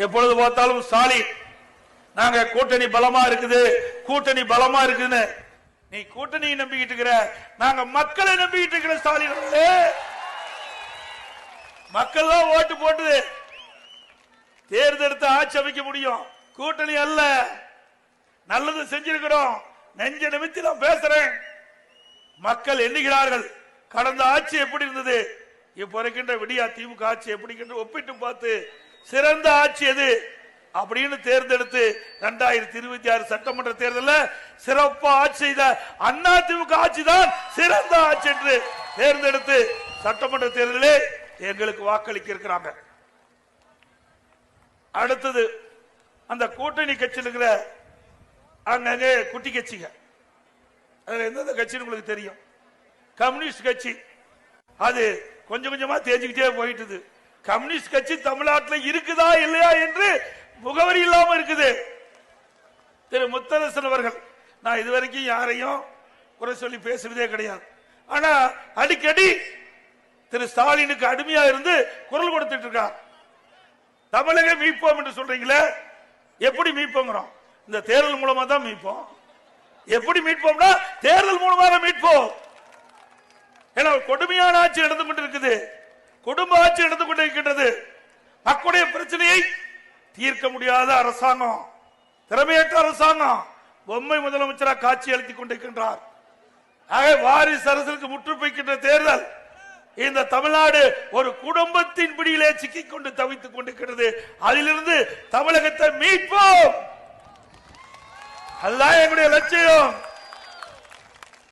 எப்பொழுது பார்த்தாலும் ஸ்டாலின் நாங்க கூட்டணி பலமா இருக்குது, கூட்டணி பலமா இருக்குன்னு. நீ கூட்டணியை நம்பிக்கிட்டு இருக்கிற, நாங்க மக்களை நம்பிக்கிட்டு இருக்கிற. ஸ்டாலின் மக்கள் தான் ஓட்டு போட்டு தேர்ந்தெடுத்து ஆட்சி அமைக்க முடியும், கூட்டணி அல்ல. நல்லது செஞ்சிருக்கிறோம், நெஞ்ச நிமித்தி நான் பேசுறேன். மக்கள் எண்ணுகிறார்கள் கடந்த ஆட்சி எப்படி இருந்தது, இப்ப இருக்கின்ற விடியா திமுக ஆட்சி எப்படி ஒப்பிட்டு பார்த்து சிறந்த ஆட்சி எது அப்படின்னு தேர்ந்தெடுத்து 2026 சட்டமன்ற தேர்தலில் சிறப்பா ஆட்சி செய்த அண்ணா திமுக ஆட்சி தான் சிறந்த ஆட்சி என்று தேர்ந்தெடுத்து சட்டமன்ற தேர்தலிலே எங்களுக்கு வாக்களிக்க இருக்கிறாங்க. அடுத்தது அந்த கூட்டணி கட்சியில் இருக்கிற அங்கங்கே குட்டி கட்சிங்க, அதுல எந்தெந்த கட்சின்னு உங்களுக்கு தெரியும். கம்யூனிஸ்ட் கட்சி அது கொஞ்சம் கொஞ்சமா தேஞ்சுக்கிட்டே போயிட்டு. கம்யூனிஸ்ட் கட்சி தமிழ்நாட்டில் இருக்குதா இல்லையா என்று முகவரி இல்லாம இருக்குது. திரு முத்தரசன் அவர்கள், நான் இதுவரைக்கும் யாரையும் குறை சொல்லி பேசுறதே கிடையாது. ஆனா அடிக்கடி திரு ஸ்டாலினுக்கு அடிமையா இருந்து குரல் கொடுத்துட்டு இருக்கார். தமிழக மீட்போம் என்று சொல்றீங்களே, எப்படி மீட்போங்கிறோம்? இந்த தேர்தல் மூலமா தான் மீட்போம். எப்படி மீட்போம்னா தேர்தல் மூலமாக மீட்போம். ஏன்னா கொடுமையான ஆட்சி நடந்து கொண்டிருக்குது, குடும்ப ஆட்சி நடந்து கொண்டிருக்கின்றது. மக்களுடைய பிரச்சனையை தீர்க்க முடியாத அரசாங்கம், திறமையற்ற அரசாங்கம் பொம்மை முதலமைச்சராக காட்சி அளித்துக் கொண்டிருக்கின்றார். ஆக வாரிசு அரசுக்கு முற்றுப்பைக்கின்ற தேர்தல். இந்த தமிழ்நாடு ஒரு குடும்பத்தின் பிடியிலே சிக்கிக் கொண்டு தவித்துக் கொண்டிருக்கிறது. அதிலிருந்து தமிழகத்தை மீட்போம், அதுதான் எங்களுடைய லட்சியம்.